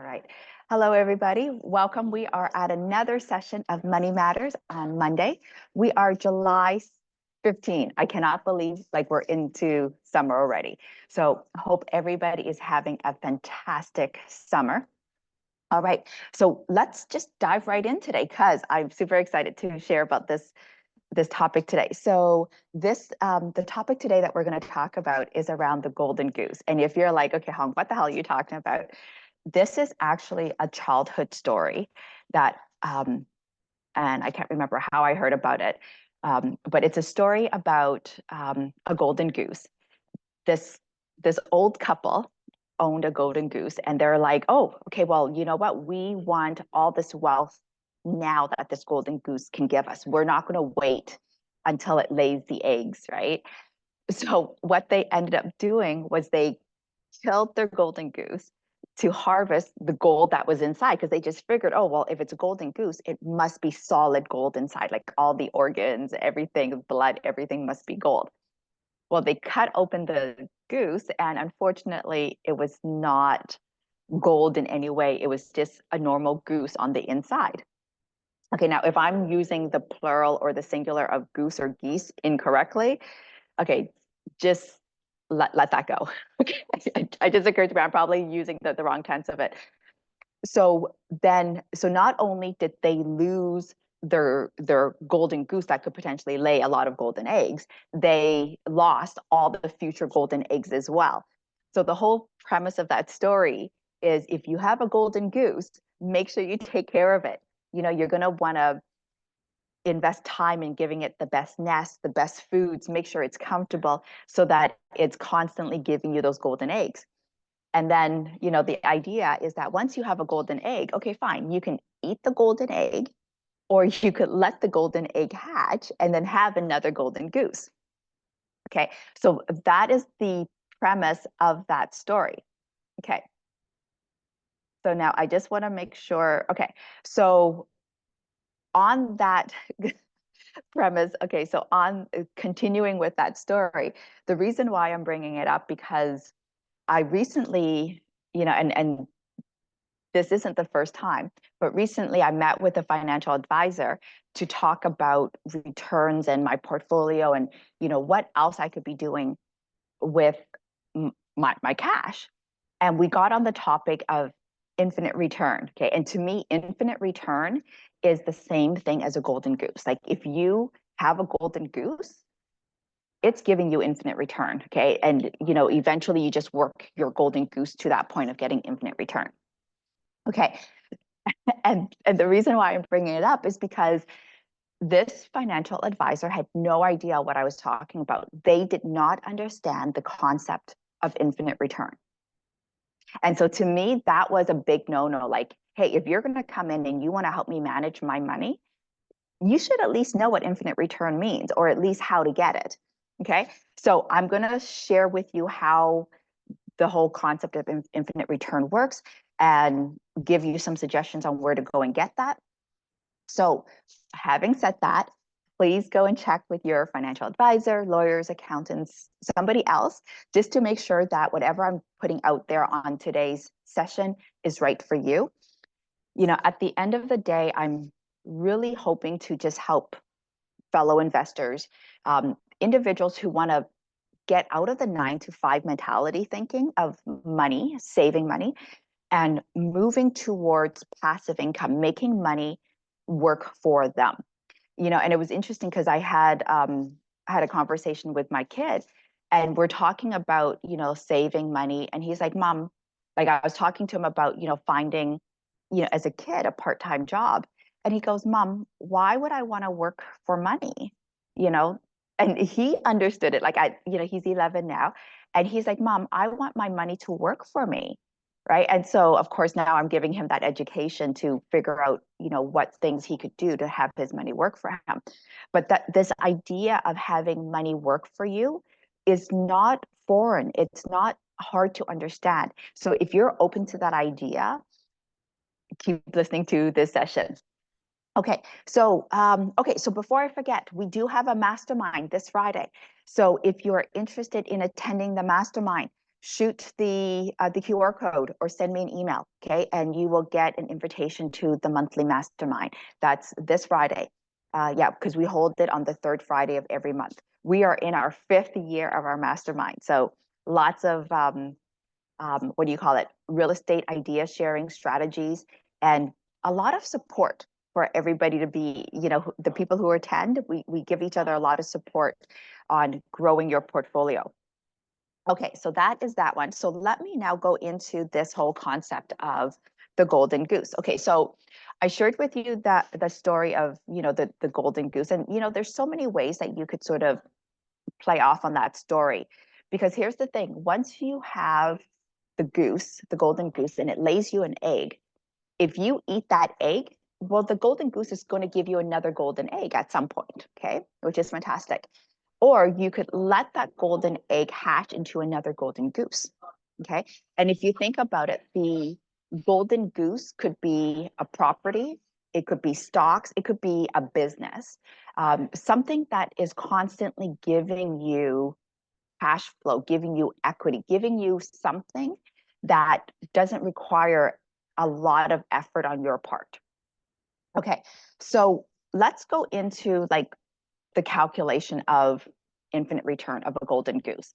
right. Hello, everybody. Welcome. We are at another session of Money Matters on Monday. We are July 15. I cannot believe we're into summer already. So hope everybody is having a fantastic summer. All right. So let's just dive right in today because I'm super excited to share about this topic today. So the topic today that we're going to talk about is around the golden goose. And if you're like, okay, Huong, what the hell are you talking about? This is actually a childhood story that, and I can't remember how I heard about it, but it's a story about a golden goose. This this old couple owned a golden goose, and they're like, oh, okay, well, you know what? We want all this wealth now that this golden goose can give us. We're not going to wait until it lays the eggs, right? So what they ended up doing was they killed their golden goose to harvest the gold that was inside because they just figured, oh, well, if it's a golden goose, it must be solid gold inside, like all the organs, everything, blood, everything must be gold. Well, they cut open the goose, and unfortunately, it was not gold in any way. It was just a normal goose on the inside. Okay, now if I'm using the plural or the singular of goose or geese incorrectly, okay, just let that go. Okay, I just occurred to me I'm probably using the wrong tense of it. So not only did they lose their golden goose that could potentially lay a lot of golden eggs, they lost all the future golden eggs as well. So the whole premise of that story is if you have a golden goose, make sure you take care of it. You know, you're going to want to invest time in giving it the best nest, the best foods, make sure it's comfortable so that it's constantly giving you those golden eggs. And then, you know, the idea is that once you have a golden egg, okay, fine, you can eat the golden egg, or you could let the golden egg hatch and then have another golden goose. Okay, so that is the premise of that story. Okay. So now I just want to make sure. Okay, so on that premise, okay, so on continuing with that story, the reason why I'm bringing it up because I recently, you know, and this isn't the first time, but recently I met with a financial advisor to talk about returns and my portfolio and, you know, what else I could be doing with my cash. And we got on the topic of infinite return. Okay. And to me, infinite return is the same thing as a golden goose. Like if you have a golden goose, it's giving you infinite return. Okay. And, you know, eventually you just work your golden goose to that point of getting infinite return. Okay. And the reason why I'm bringing it up is because this financial advisor had no idea what I was talking about. They did not understand the concept of infinite return. And so to me, that was a big no-no. Like, hey, if you're going to come in and you want to help me manage my money, you should at least know what infinite return means, or at least how to get it. Okay. So I'm going to share with you how the whole concept of infinite return works and give you some suggestions on where to go and get that. So having said that, please go and check with your financial advisor, lawyers, accountants, somebody else, just to make sure that whatever I'm putting out there on today's session is right for you. You know, at the end of the day, I'm really hoping to just help fellow investors, individuals who want to get out of the 9 to 5 mentality thinking of money, saving money, and moving towards passive income, making money work for them. You know, and it was interesting because I had a conversation with my kid, and we're talking about, you know, saving money, and he's like, "Mom," like I was talking to him about, you know, finding, you know, as a kid a part-time job, and he goes, "Mom, why would I want to work for money?" You know, and he understood it. Like you know, he's 11 now, and he's like, "Mom, I want my money to work for me." Right. And so, of course, now I'm giving him that education to figure out, you know, what things he could do to have his money work for him. But that this idea of having money work for you is not foreign. It's not hard to understand. So if you're open to that idea, keep listening to this session. Okay, so before I forget, we do have a mastermind this Friday. So if you're interested in attending the mastermind, shoot the QR code or send me an email, okay? And you will get an invitation to the monthly mastermind. That's this Friday. Yeah, because we hold it on the third Friday of every month. We are in our 5th year of our mastermind. So lots of, what do you call it? Real estate idea sharing strategies and a lot of support for everybody to be, the people who attend, we give each other a lot of support on growing your portfolio. Okay, so that is that one. So let me now go into this whole concept of the golden goose. Okay, so I shared with you that the story of, the golden goose. And, there's so many ways that you could sort of play off on that story. Because here's the thing, once you have the goose, the golden goose, and it lays you an egg, if you eat that egg, well, the golden goose is going to give you another golden egg at some point, okay, which is fantastic. Or you could let that golden egg hatch into another golden goose, okay? And if you think about it, the golden goose could be a property, it could be stocks, it could be a business, something that is constantly giving you cash flow, giving you equity, giving you something that doesn't require a lot of effort on your part. Okay, so let's go into like the calculation of infinite return of a golden goose.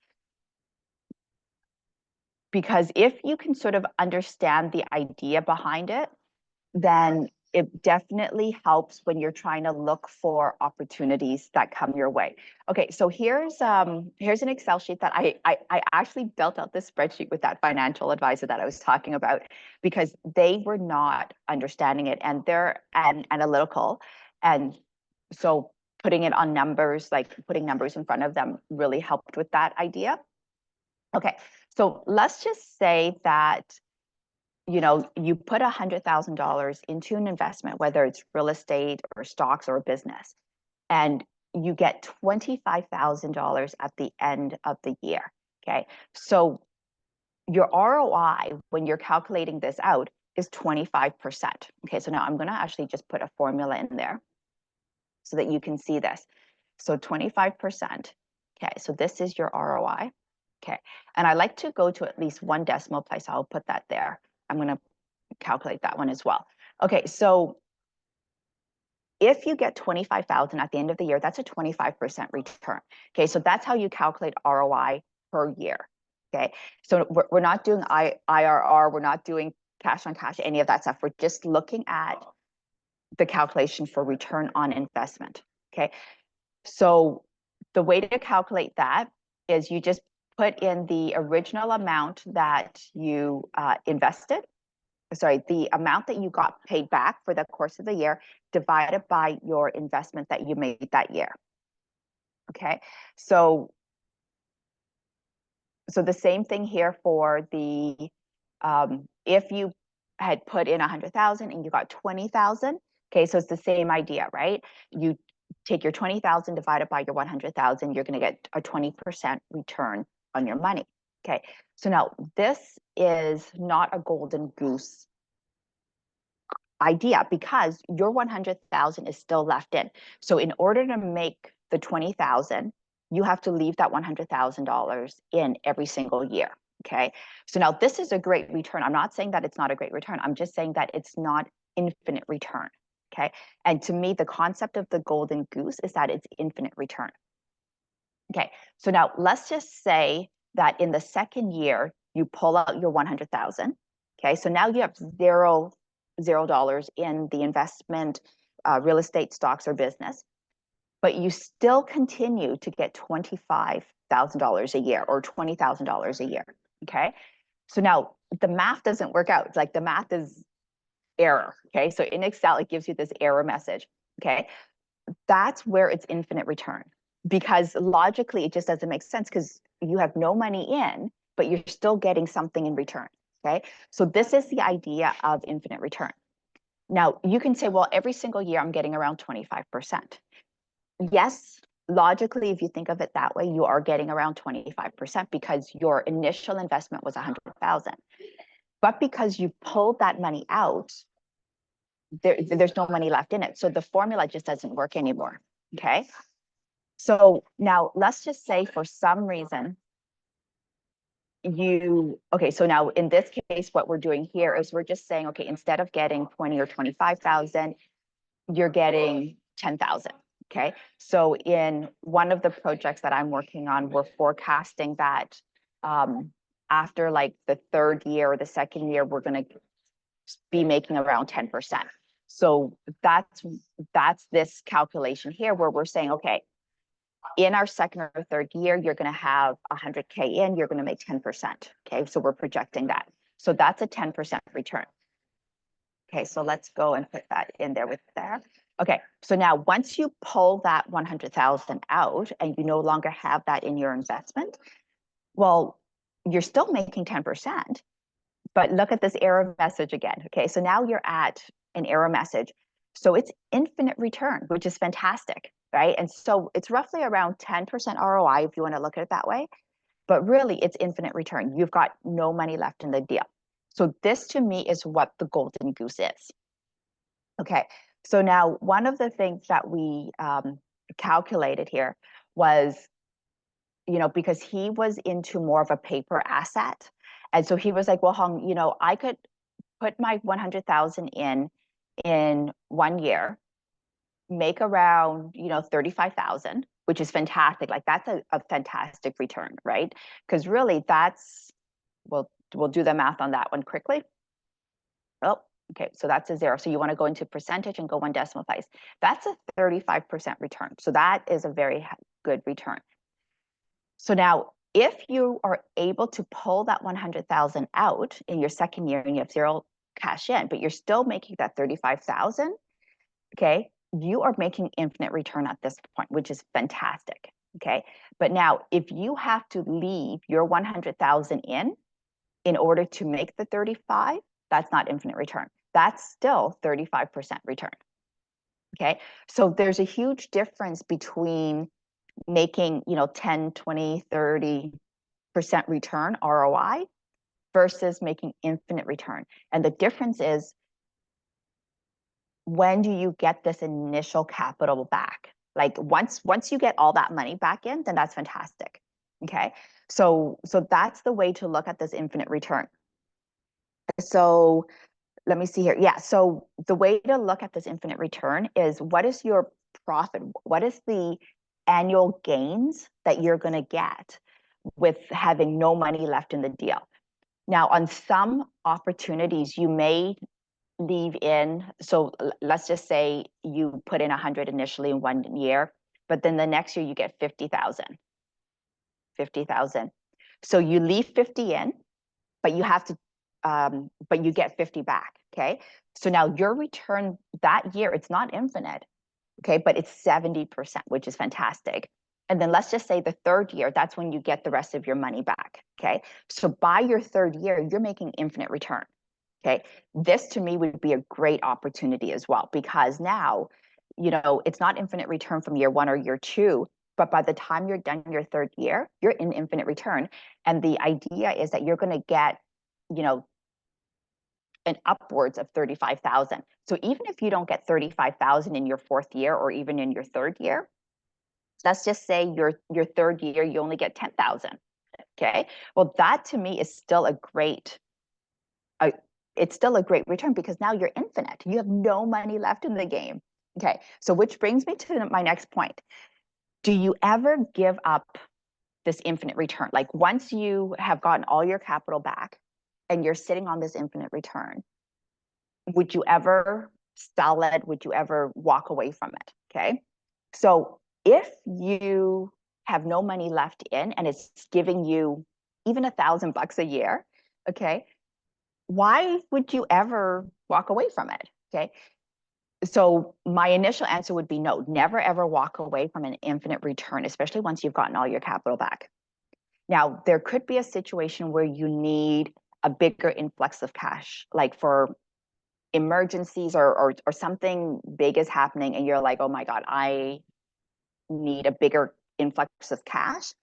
Because if you can sort of understand the idea behind it, then it definitely helps when you're trying to look for opportunities that come your way. Okay, so here's an Excel sheet that I actually built out this spreadsheet with that financial advisor that I was talking about because they were not understanding it and they're analytical. And so putting it on numbers, like putting numbers in front of them really helped with that idea. Okay, so let's just say that you put $100,000 into an investment, whether it's real estate or stocks or a business, and you get $25,000 at the end of the year. Okay. So your ROI, when you're calculating this out, is 25%. Okay. So now I'm going to actually just put a formula in there so that you can see this. So 25%. Okay. So this is your ROI. Okay. And I like to go to at least one decimal place. So I'll put that there. I'm going to calculate that one as well. Okay, so if you get 25,000 at the end of the year, that's a 25% return. Okay, so that's how you calculate ROI per year. Okay, so we're not doing IRR, we're not doing cash on cash, any of that stuff. We're just looking at the calculation for return on investment. Okay, so the way to calculate that is you just put in the original amount that you invested, sorry, the amount that you got paid back for the course of the year divided by your investment that you made that year. Okay, so the same thing here for the, if you had put in 100,000 and you got 20,000, okay, so it's the same idea, right? You take your 20,000 divided by your 100,000, you're going to get a 20% return on your money. Okay, so now this is not a golden goose idea because your 100,000 is still left in. So in order to make the 20,000, you have to leave that $100,000 in every single year. Okay. So now this is a great return. I'm not saying that it's not a great return. I'm just saying that it's not infinite return. Okay. And to me, the concept of the golden goose is that it's infinite return. Okay. So now let's just say that in the second year, you pull out your 100,000. Okay. So now you have $0 in the investment, real estate, stocks, or business, but you still continue to get $25,000 a year or $20,000 a year. Okay. So now the math doesn't work out. It's like the math is error. Okay. So in Excel, it gives you this error message. Okay. That's where it's infinite return because logically it just doesn't make sense because you have no money in, but you're still getting something in return. Okay. So this is the idea of infinite return. Now you can say, well, every single year I'm getting around 25%. Yes, logically, if you think of it that way, you are getting around 25% because your initial investment was 100,000. But because you pulled that money out, there's no money left in it. So the formula just doesn't work anymore. Okay. So now let's just say for some reason, okay, so now in this case, what we're doing here is we're just saying, okay, instead of getting 20 or 25,000, you're getting 10,000. Okay. So in one of the projects that I'm working on, we're forecasting that after like the third year or the second year, we're going to be making around 10%. So that's this calculation here where we're saying, okay, in our second or third year, you're going to have 100K in, you're going to make 10%. Okay, so we're projecting that. So that's a 10% return. Okay, so let's go and put that in there with there. Okay, so now once you pull that 100,000 out and you no longer have that in your investment, well, you're still making 10%, but look at this error message again. Okay, so now you're at an error message. So it's infinite return, which is fantastic, right? And so it's roughly around 10% ROI if you want to look at it that way. But really, it's infinite return. You've got no money left in the deal. So this to me is what the golden goose is. Okay, so now one of the things that we calculated here was, because he was into more of a paper asset. And so he was like, well, Huong, I could put my 100,000 in 1 year, make around, 35,000, which is fantastic. Like that's a fantastic return, right? Because really we'll do the math on that one quickly. Oh, okay, so that's a 0. So you want to go into percentage and go 1 decimal place. That's a 35% return. So that is a very good return. So now, if you are able to pull that 100,000 out in your second year and you have 0 cash in, but you're still making that 35,000, okay, you are making infinite return at this point, which is fantastic. Okay, but now if you have to leave your 100,000 in order to make the 35, that's not infinite return. That's still 35% return. Okay, so there's a huge difference between making 10, 20, 30% return ROI versus making infinite return. And the difference is, when do you get this initial capital back? Like once you get all that money back in, then that's fantastic. Okay, so that's the way to look at this infinite return. So let me see here. Yeah, so the way to look at this infinite return is, what is your profit? What is the annual gains that you're going to get with having no money left in the deal? Now, on some opportunities, you may leave in, so let's just say you put in 100 initially in 1 year, but then the next year you get 50,000. So you leave 50 in, but you have to, but you get 50 back. Okay. So now your return that year, it's not infinite. Okay. But it's 70%, which is fantastic. And then let's just say the third year, that's when you get the rest of your money back. Okay. So by your third year, you're making infinite return. Okay. This to me would be a great opportunity as well, because now, it's not infinite return from year 1 or year 2, but by the time you're done your third year, you're in infinite return. And the idea is that you're going to get, an upwards of 35,000. So even if you don't get 35,000 in your fourth year or even in your third year, let's just say your third year, you only get 10,000. Okay. Well, that to me is still it's still a great return, because now you're infinite. You have no money left in the game. Okay. So which brings me to my next point. Do you ever give up this infinite return? Like once you have gotten all your capital back and you're sitting on this infinite return, would you ever sell it? Would you ever walk away from it? Okay. So if you have no money left in and it's giving you even $1,000 a year, okay, why would you ever walk away from it? Okay. So my initial answer would be no, never ever walk away from an infinite return, especially once you've gotten all your capital back. Now, there could be a situation where you need a bigger influx of cash, like for emergencies or something big is happening and you're like, oh my God, I need a bigger influx of cash.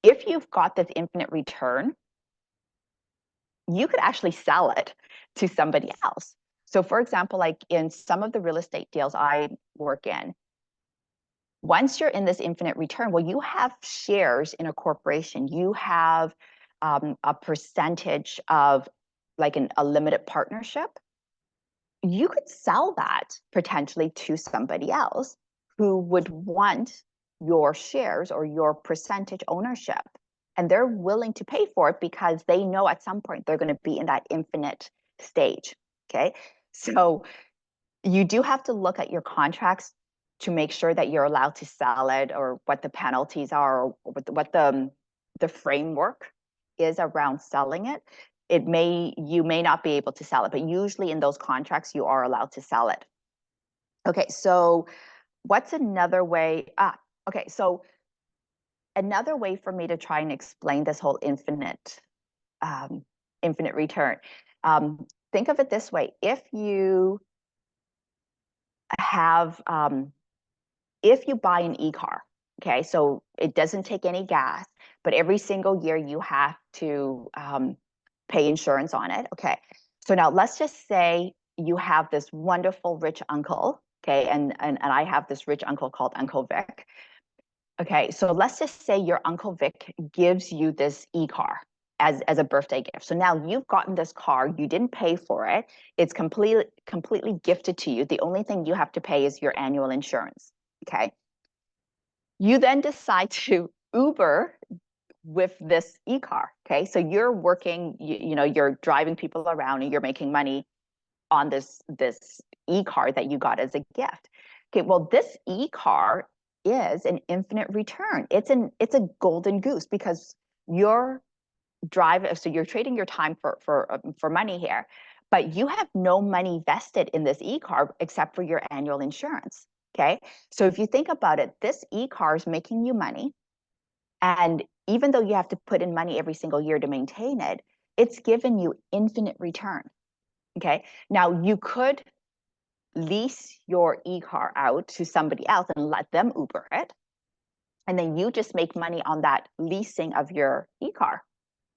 If you've got this infinite return, you could actually sell it to somebody else. So for example, like in some of the real estate deals I work in, once you're in this infinite return, well, you have shares in a corporation, you have a percentage of like a limited partnership, you could sell that potentially to somebody else who would want your shares or your percentage ownership. And they're willing to pay for it because they know at some point they're going to be in that infinite stage. Okay. So you do have to look at your contracts to make sure that you're allowed to sell it, or what the penalties are, or what the framework is around selling it. You may not be able to sell it, but usually in those contracts you are allowed to sell it. Okay, so what's another way? Okay, so another way for me to try and explain this whole infinite return. Think of it this way: if you have if you buy an e-car, okay, so it doesn't take any gas, but every single year you have to pay insurance on it. Okay, so now let's just say you have this wonderful rich uncle, okay, and I have this rich uncle called Uncle Vic. Okay, so let's just say your Uncle Vic gives you this e-car as a birthday gift. So now you've gotten this car, you didn't pay for it, it's completely gifted to you. The only thing you have to pay is your annual insurance. Okay. You then decide to Uber with this e-car. Okay. So you're working, you're driving people around and you're making money on this e-car that you got as a gift. Okay. Well, this e-car is an infinite return. It's a golden goose because you're so you're trading your time for money here, but you have no money vested in this e-car except for your annual insurance. Okay. So if you think about it, this e-car is making you money. And even though you have to put in money every single year to maintain it, it's given you infinite return. Okay. Now you could lease your e-car out to somebody else and let them Uber it. And then you just make money on that leasing of your e-car.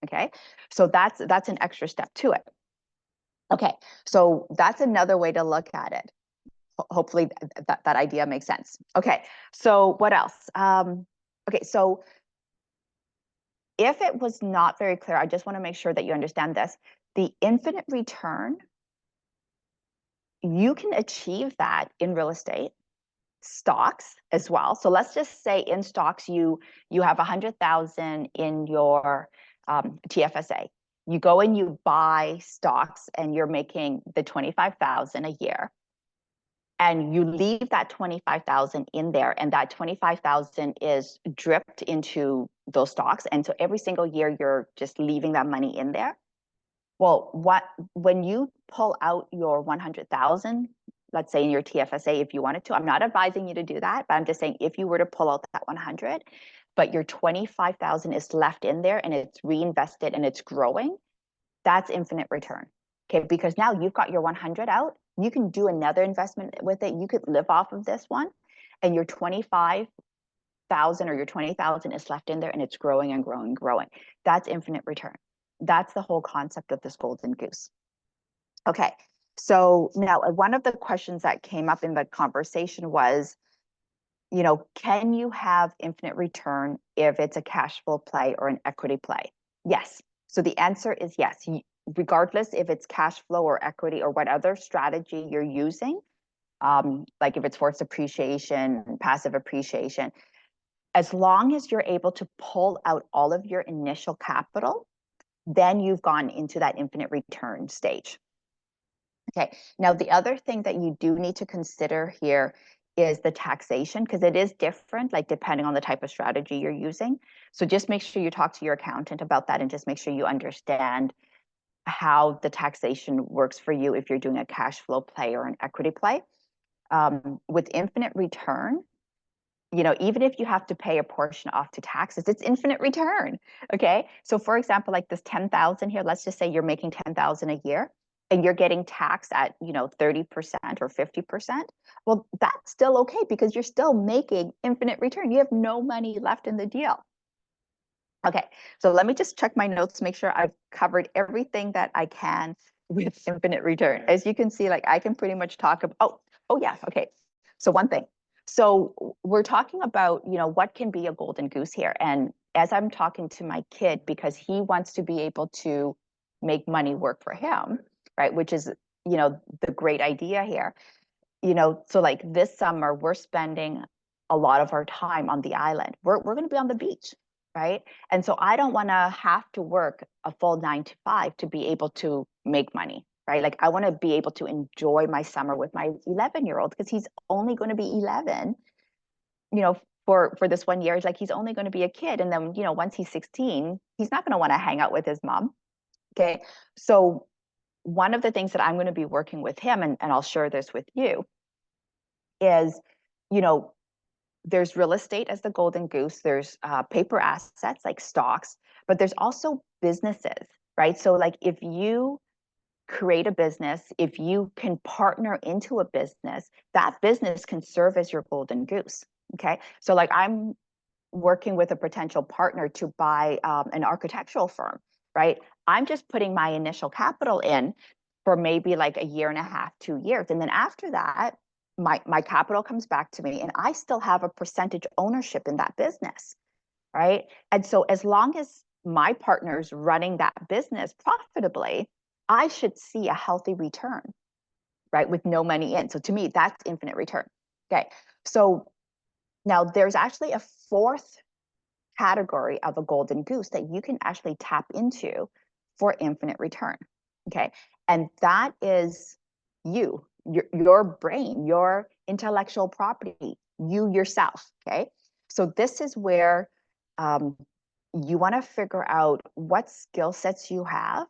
Okay. So that's an extra step to it. Okay. So that's another way to look at it. Hopefully that idea makes sense. Okay, so what else? Okay, so if it was not very clear, I just want to make sure that you understand this. The infinite return, you can achieve that in real estate, stocks as well. So let's just say in stocks, you have 100,000 in your TFSA. You go and you buy stocks and you're making the 25,000 a year. And you leave that 25,000 in there, and that 25,000 is dripped into those stocks. And so every single year you're just leaving that money in there. Well, when you pull out your 100,000, let's say in your TFSA, if you wanted to, I'm not advising you to do that, but I'm just saying if you were to pull out that 100, but your 25,000 is left in there and it's reinvested and it's growing, that's infinite return. Okay, because now you've got your 100 out, you can do another investment with it. You could live off of this one, and your 25,000 or your 20,000 is left in there and it's growing and growing and growing. That's infinite return. That's the whole concept of this golden goose. Okay, so now one of the questions that came up in the conversation was, can you have infinite return if it's a cash flow play or an equity play? Yes. So the answer is yes. Regardless if it's cash flow or equity or what other strategy you're using, like if it's forced appreciation, passive appreciation, as long as you're able to pull out all of your initial capital, then you've gone into that infinite return stage. Okay, now the other thing that you do need to consider here is the taxation, because it is different, like depending on the type of strategy you're using. So just make sure you talk to your accountant about that and just make sure you understand how the taxation works for you if you're doing a cash flow play or an equity play. With infinite return, even if you have to pay a portion off to taxes, it's infinite return. Okay. So for example, like this 10,000 here, let's just say you're making 10,000 a year and you're getting taxed at, 30% or 50%. Well, that's still okay because you're still making infinite return. You have no money left in the deal. Okay, so let me just check my notes, make sure I've covered everything that I can with infinite return. As you can see, like I can pretty much talk about, oh yeah, okay. So one thing, so we're talking about, what can be a golden goose here. And as I'm talking to my kid, because he wants to be able to make money work for him, right? Which is, the great idea here. So like this summer, we're spending a lot of our time on the island. We're going to be on the beach, right? And so I don't want to have to work a full 9 to 5 to be able to make money, right? Like I want to be able to enjoy my summer with my 11-year-old because he's only going to be 11, you know, for this 1 year. It's like he's only going to be a kid. And then, once he's 16, he's not going to want to hang out with his mom. Okay. So one of the things that I'm going to be working with him, and I'll share this with you, is, you know, there's real estate as the golden goose. There's paper assets like stocks, but there's also businesses, right? So like if you create a business, if you can partner into a business, that business can serve as your golden goose. Okay. So like I'm working with a potential partner to buy an architectural firm, right? I'm just putting my initial capital in for maybe like a year and a half, 2 years. And then after that, my capital comes back to me and I still have a percentage ownership in that business, right? And so as long as my partner's running that business profitably, I should see a healthy return, right? With no money in. So to me, that's infinite return. Okay. So now there's actually a fourth category of a golden goose that you can actually tap into for infinite return. Okay. And that is your brain, your intellectual property, you yourself. Okay. So this is where you want to figure out what skill sets you have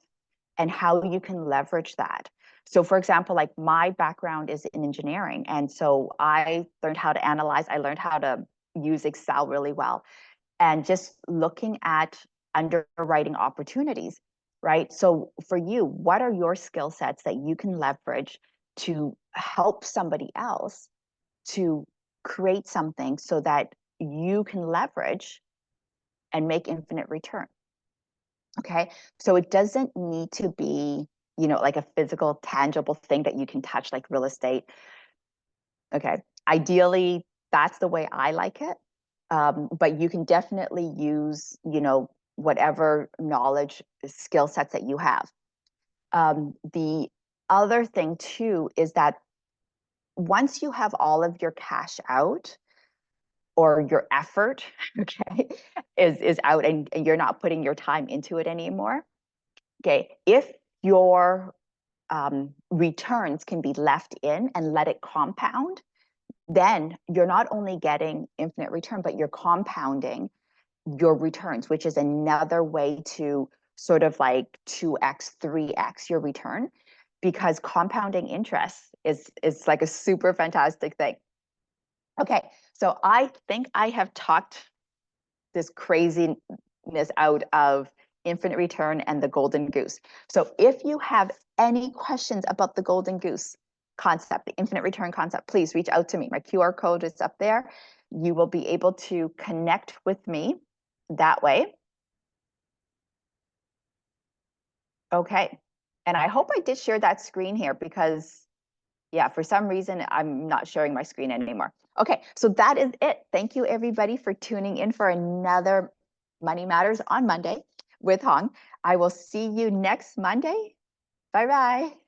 and how you can leverage that. So for example, like my background is in engineering. And so I learned how to analyze, I learned how to use Excel really well. And just looking at underwriting opportunities, right? So for you, what are your skill sets that you can leverage to help somebody else to create something so that you can leverage and make infinite return? Okay. So it doesn't need to be, like a physical, tangible thing that you can touch, like real estate. Okay. Ideally, that's the way I like it. But you can definitely use, whatever knowledge, skill sets that you have. The other thing too is that once you have all of your cash out or your effort, okay, is out and you're not putting your time into it anymore. Okay, if your returns can be left in and let it compound, then you're not only getting infinite return, but you're compounding your returns, which is another way to sort of like 2x, 3x your return, because compounding interest is like a super fantastic thing. Okay, so I think I have talked this craziness out of infinite return and the golden goose. So if you have any questions about the golden goose concept, the infinite return concept, please reach out to me. My QR code is up there. You will be able to connect with me that way. Okay. And I hope I did share that screen here because, yeah, for some reason, I'm not sharing my screen anymore. Okay, so that is it. Thank you, everybody, for tuning in for another Money Matters on Monday with Huong. I will see you next Monday. Bye-bye.